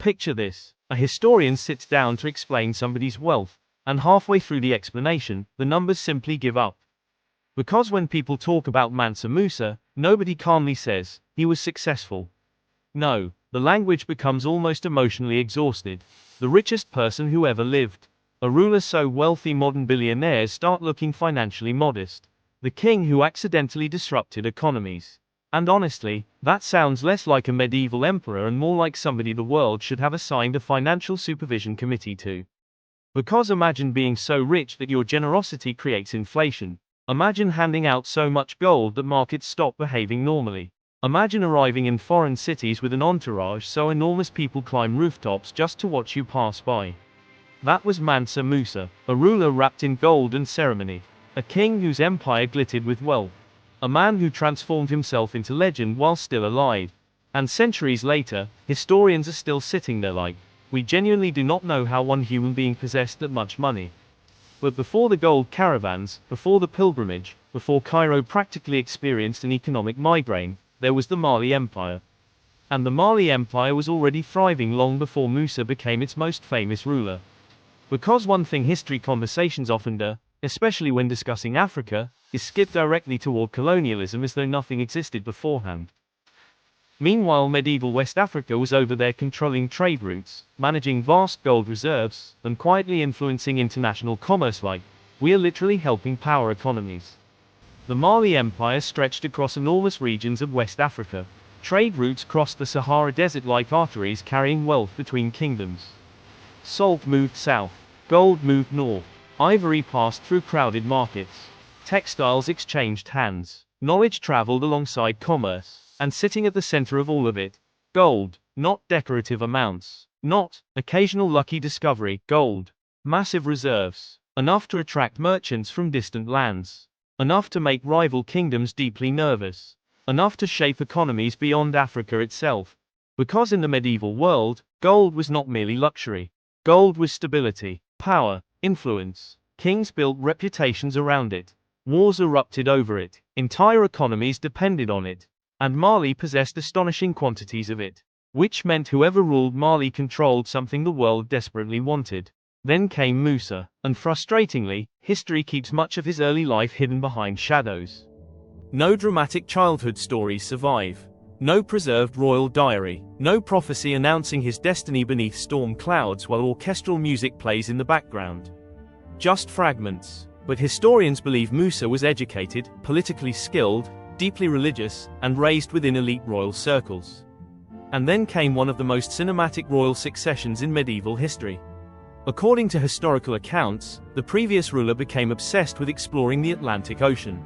Picture this. A historian sits down to explain somebody's wealth, and halfway through the explanation, the numbers simply give up. Because when people talk about Mansa Musa, nobody calmly says, he was successful. No, the language becomes almost emotionally exhausted. The richest person who ever lived. A ruler so wealthy modern billionaires start looking financially modest. The king who accidentally disrupted economies. And honestly, that sounds less like a medieval emperor and more like somebody the world should have assigned a financial supervision committee to. Because imagine being so rich that your generosity creates inflation. Imagine handing out so much gold that markets stop behaving normally. Imagine arriving in foreign cities with an entourage so enormous people climb rooftops just to watch you pass by. That was Mansa Musa, a ruler wrapped in gold and ceremony. A king whose empire glittered with wealth. A man who transformed himself into legend while still alive. And centuries later, historians are still sitting there like, we genuinely do not know how one human being possessed that much money. But before the gold caravans, before the pilgrimage, before Cairo practically experienced an economic migraine, there was the Mali Empire. And the Mali Empire was already thriving long before Musa became its most famous ruler. Because one thing history conversations often do, especially when discussing Africa, is skip directly toward colonialism as though nothing existed beforehand. Meanwhile, medieval West Africa was over there controlling trade routes, managing vast gold reserves, and quietly influencing international commerce like, we are literally helping power economies. The Mali Empire stretched across enormous regions of West Africa. Trade routes crossed the Sahara Desert like arteries carrying wealth between kingdoms. Salt moved south. Gold moved north. Ivory passed through crowded markets. Textiles exchanged hands. Knowledge traveled alongside commerce. And sitting at the center of all of it, gold, not decorative amounts, not occasional lucky discovery, gold. Massive reserves. Enough to attract merchants from distant lands. Enough to make rival kingdoms deeply nervous. Enough to shape economies beyond Africa itself. Because in the medieval world, gold was not merely luxury. Gold was stability, power, influence. Kings built reputations around it. Wars erupted over it. Entire economies depended on it. And Mali possessed astonishing quantities of it. Which meant whoever ruled Mali controlled something the world desperately wanted. Then came Musa, and frustratingly, history keeps much of his early life hidden behind shadows. No dramatic childhood stories survive. No preserved royal diary. No prophecy announcing his destiny beneath storm clouds while orchestral music plays in the background. Just fragments. But historians believe Musa was educated, politically skilled, deeply religious, and raised within elite royal circles. And then came one of the most cinematic royal successions in medieval history. According to historical accounts, the previous ruler became obsessed with exploring the Atlantic Ocean.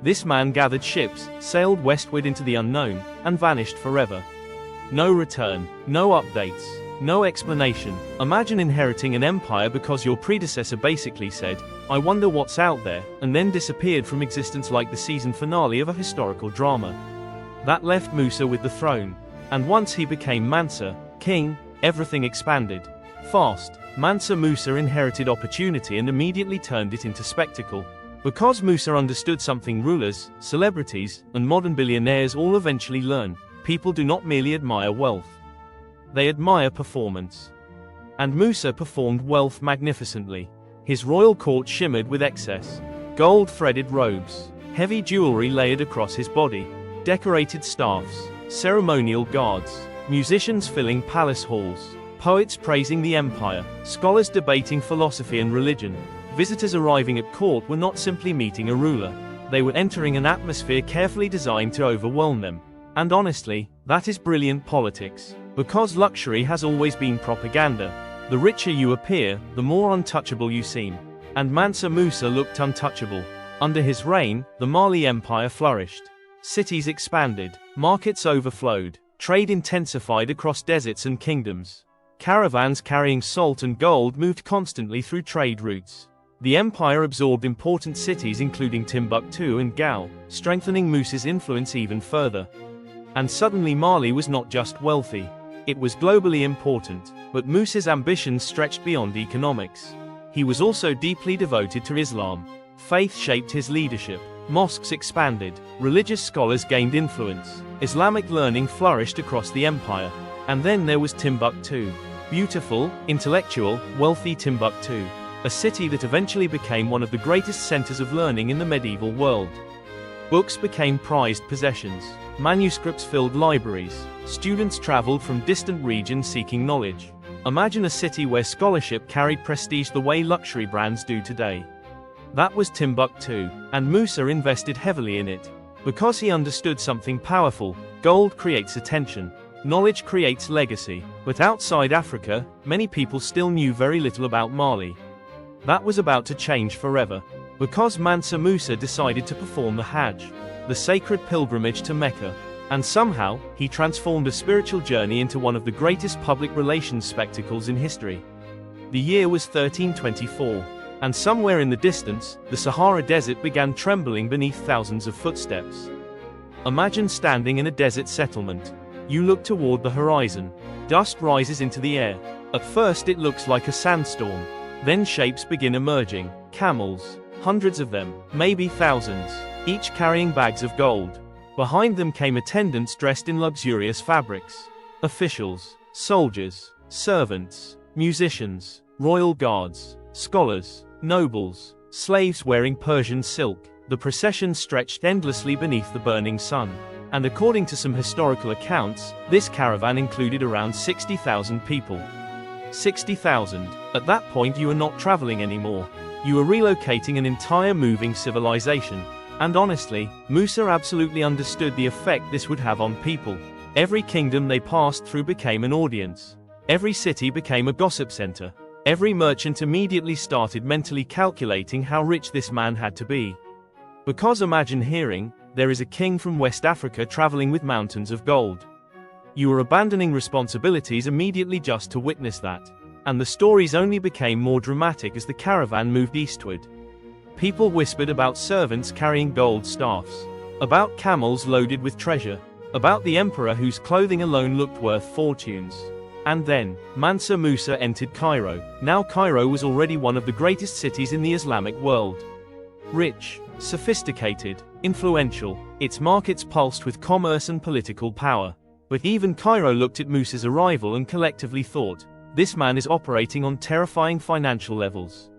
This man gathered ships, sailed westward into the unknown, and vanished forever. No return, no updates, no explanation. Imagine inheriting an empire because your predecessor basically said, I wonder what's out there, and then disappeared from existence like the season finale of a historical drama. That left Musa with the throne. And once he became Mansa, king, everything expanded. Fast. Mansa Musa inherited opportunity and immediately turned it into spectacle. Because Musa understood something rulers, celebrities, and modern billionaires all eventually learn, people do not merely admire wealth. They admire performance. And Musa performed wealth magnificently. His royal court shimmered with excess. Gold-threaded robes, heavy jewelry layered across his body, decorated staffs, ceremonial guards, musicians filling palace halls, poets praising the empire, scholars debating philosophy and religion. Visitors arriving at court were not simply meeting a ruler. They were entering an atmosphere carefully designed to overwhelm them. And honestly, that is brilliant politics. Because luxury has always been propaganda. The richer you appear, the more untouchable you seem. And Mansa Musa looked untouchable. Under his reign, the Mali Empire flourished. Cities expanded, markets overflowed, trade intensified across deserts and kingdoms. Caravans carrying salt and gold moved constantly through trade routes. The empire absorbed important cities including Timbuktu and Gao, strengthening Musa's influence even further. And suddenly Mali was not just wealthy. It was globally important, but Musa's ambitions stretched beyond economics. He was also deeply devoted to Islam. Faith shaped his leadership. Mosques expanded. Religious scholars gained influence. Islamic learning flourished across the empire. And then there was Timbuktu. Beautiful, intellectual, wealthy Timbuktu. A city that eventually became one of the greatest centers of learning in the medieval world. Books became prized possessions. Manuscripts filled libraries. Students traveled from distant regions seeking knowledge. Imagine a city where scholarship carried prestige the way luxury brands do today. That was Timbuktu, and Musa invested heavily in it. Because he understood something powerful: gold creates attention. Knowledge creates legacy. But outside Africa, many people still knew very little about Mali. That was about to change forever. Because Mansa Musa decided to perform the Hajj, the sacred pilgrimage to Mecca. And somehow, he transformed a spiritual journey into one of the greatest public relations spectacles in history. The year was 1324. And somewhere in the distance, the Sahara Desert began trembling beneath thousands of footsteps. Imagine standing in a desert settlement. You look toward the horizon. Dust rises into the air. At first it looks like a sandstorm. Then shapes begin emerging. Camels. Hundreds of them, maybe thousands, each carrying bags of gold. Behind them came attendants dressed in luxurious fabrics. Officials, soldiers, servants, musicians, royal guards, scholars, nobles, slaves wearing Persian silk. The procession stretched endlessly beneath the burning sun. And according to some historical accounts, this caravan included around 60,000 people. 60,000. At that point you are not traveling anymore. You are relocating an entire moving civilization. And honestly, Musa absolutely understood the effect this would have on people. Every kingdom they passed through became an audience. Every city became a gossip center. Every merchant immediately started mentally calculating how rich this man had to be. Because imagine hearing, there is a king from West Africa traveling with mountains of gold. You are abandoning responsibilities immediately just to witness that. And the stories only became more dramatic as the caravan moved eastward. People whispered about servants carrying gold staffs, about camels loaded with treasure, about the emperor whose clothing alone looked worth fortunes. And then, Mansa Musa entered Cairo. Now Cairo was already one of the greatest cities in the Islamic world. Rich, sophisticated, influential, its markets pulsed with commerce and political power. But even Cairo looked at Musa's arrival and collectively thought, this man is operating on terrifying financial levels.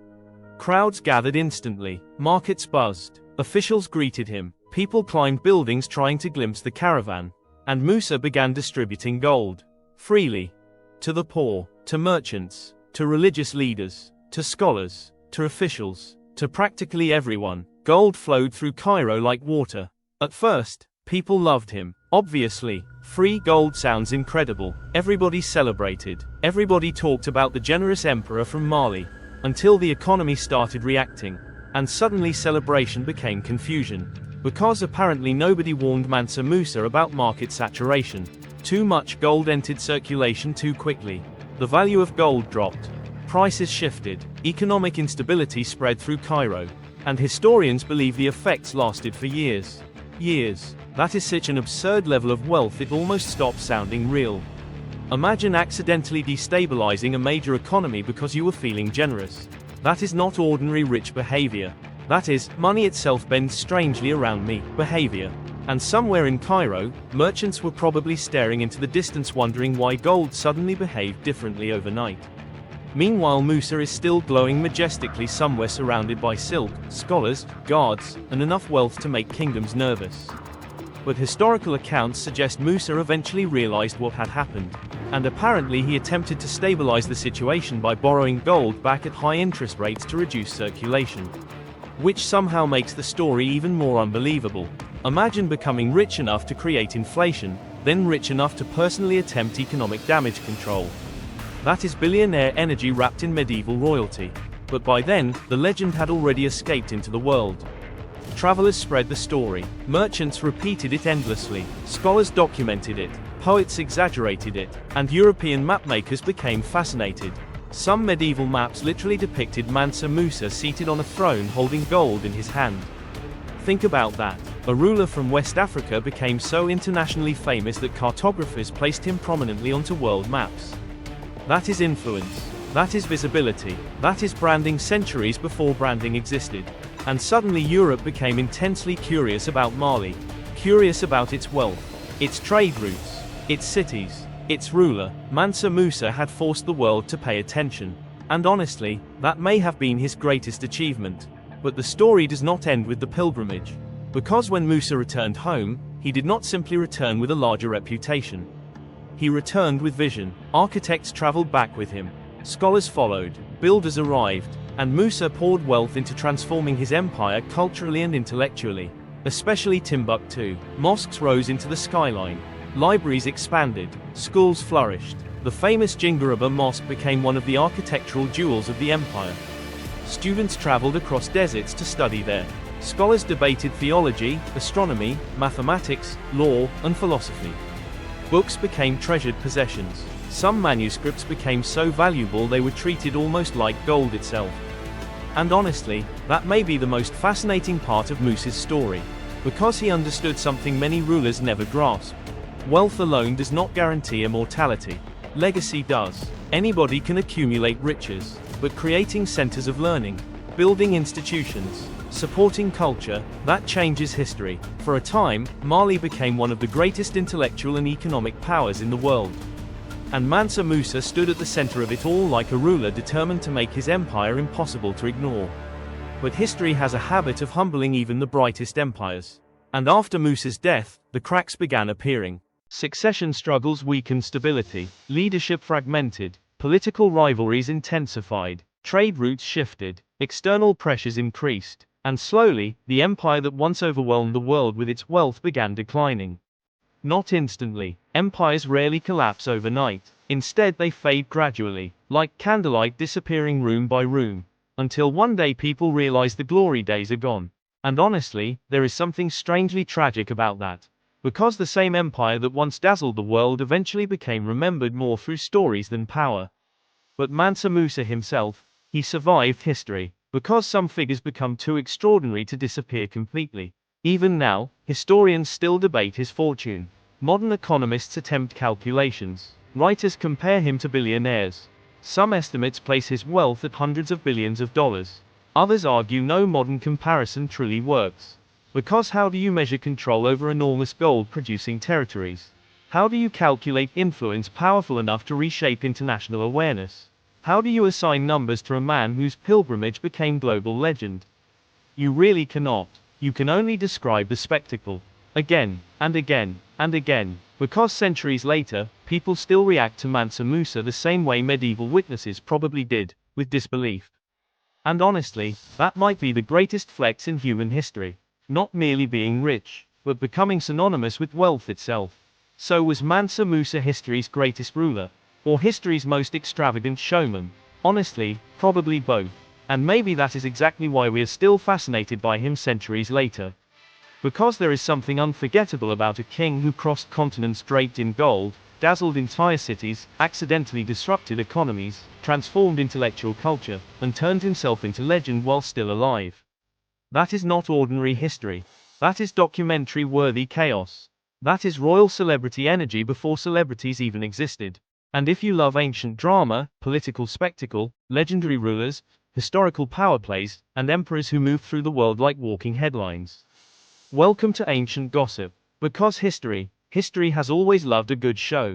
Crowds gathered instantly, markets buzzed, officials greeted him, people climbed buildings trying to glimpse the caravan. And Musa began distributing gold. Freely. To the poor, to merchants, to religious leaders, to scholars, to officials, to practically everyone. Gold flowed through Cairo like water. At first, people loved him. Obviously, free gold sounds incredible. Everybody celebrated. Everybody talked about the generous emperor from Mali. Until the economy started reacting. And suddenly celebration became confusion. Because apparently nobody warned Mansa Musa about market saturation. Too much gold entered circulation too quickly. The value of gold dropped. Prices shifted. Economic instability spread through Cairo. And historians believe the effects lasted for years. Years. That is such an absurd level of wealth it almost stops sounding real. Imagine accidentally destabilizing a major economy because you were feeling generous. That is not ordinary rich behavior. That is, money itself bends strangely around me, behavior. And somewhere in Cairo, merchants were probably staring into the distance wondering why gold suddenly behaved differently overnight. Meanwhile Musa is still glowing majestically somewhere surrounded by silk, scholars, guards, and enough wealth to make kingdoms nervous. But historical accounts suggest Musa eventually realized what had happened. And apparently he attempted to stabilize the situation by borrowing gold back at high interest rates to reduce circulation. Which somehow makes the story even more unbelievable. Imagine becoming rich enough to create inflation, then rich enough to personally attempt economic damage control. That is billionaire energy wrapped in medieval royalty. But by then, the legend had already escaped into the world. Travelers spread the story. Merchants repeated it endlessly. Scholars documented it. Poets exaggerated it. And European mapmakers became fascinated. Some medieval maps literally depicted Mansa Musa seated on a throne holding gold in his hand. Think about that. A ruler from West Africa became so internationally famous that cartographers placed him prominently onto world maps. That is influence. That is visibility. That is branding centuries before branding existed. And suddenly Europe became intensely curious about Mali. Curious about its wealth, its trade routes, its cities, Its ruler, Mansa Musa, had forced the world to pay attention. And honestly, that may have been his greatest achievement. But the story does not end with the pilgrimage. Because when Musa returned home, he did not simply return with a larger reputation. He returned with vision. Architects traveled back with him. Scholars followed. Builders arrived. And Musa poured wealth into transforming his empire culturally and intellectually. Especially Timbuktu. Mosques rose into the skyline. Libraries expanded. Schools flourished. The famous Jingaraba Mosque became one of the architectural jewels of the empire. Students traveled across deserts to study there. Scholars debated theology, astronomy, mathematics, law, and philosophy. Books became treasured possessions. Some manuscripts became so valuable they were treated almost like gold itself. And honestly, that may be the most fascinating part of Musa's story. Because he understood something many rulers never grasped. Wealth alone does not guarantee immortality. Legacy does. Anybody can accumulate riches, but creating centers of learning, building institutions, supporting culture, that changes history. For a time, Mali became one of the greatest intellectual and economic powers in the world. And Mansa Musa stood at the center of it all like a ruler determined to make his empire impossible to ignore. But history has a habit of humbling even the brightest empires. And after Musa's death, the cracks began appearing. Succession struggles weakened stability, leadership fragmented, political rivalries intensified, trade routes shifted, external pressures increased, and slowly, the empire that once overwhelmed the world with its wealth began declining. Not instantly. Empires rarely collapse overnight. Instead, they fade gradually, like candlelight disappearing room by room, until one day people realize the glory days are gone. And honestly, there is something strangely tragic about that. Because the same empire that once dazzled the world eventually became remembered more through stories than power. But Mansa Musa himself, he survived history, because some figures become too extraordinary to disappear completely. Even now, historians still debate his fortune. Modern economists attempt calculations. Writers compare him to billionaires. Some estimates place his wealth at hundreds of billions of dollars. Others argue no modern comparison truly works. Because how do you measure control over enormous gold-producing territories? How do you calculate influence powerful enough to reshape international awareness? How do you assign numbers to a man whose pilgrimage became global legend? You really cannot. You can only describe the spectacle. Again, and again, and again. Because centuries later, people still react to Mansa Musa the same way medieval witnesses probably did, with disbelief. And honestly, that might be the greatest flex in human history. Not merely being rich, but becoming synonymous with wealth itself. So was Mansa Musa history's greatest ruler? Or history's most extravagant showman? Honestly, probably both. And maybe that is exactly why we are still fascinated by him centuries later. Because there is something unforgettable about a king who crossed continents draped in gold, dazzled entire cities, accidentally disrupted economies, transformed intellectual culture, and turned himself into legend while still alive. That is not ordinary history. That is documentary-worthy chaos. That is royal celebrity energy before celebrities even existed. And if you love ancient drama, political spectacle, legendary rulers, historical power plays, and emperors who moved through the world like walking headlines, welcome to Ancient Gossip. Because history has always loved a good show.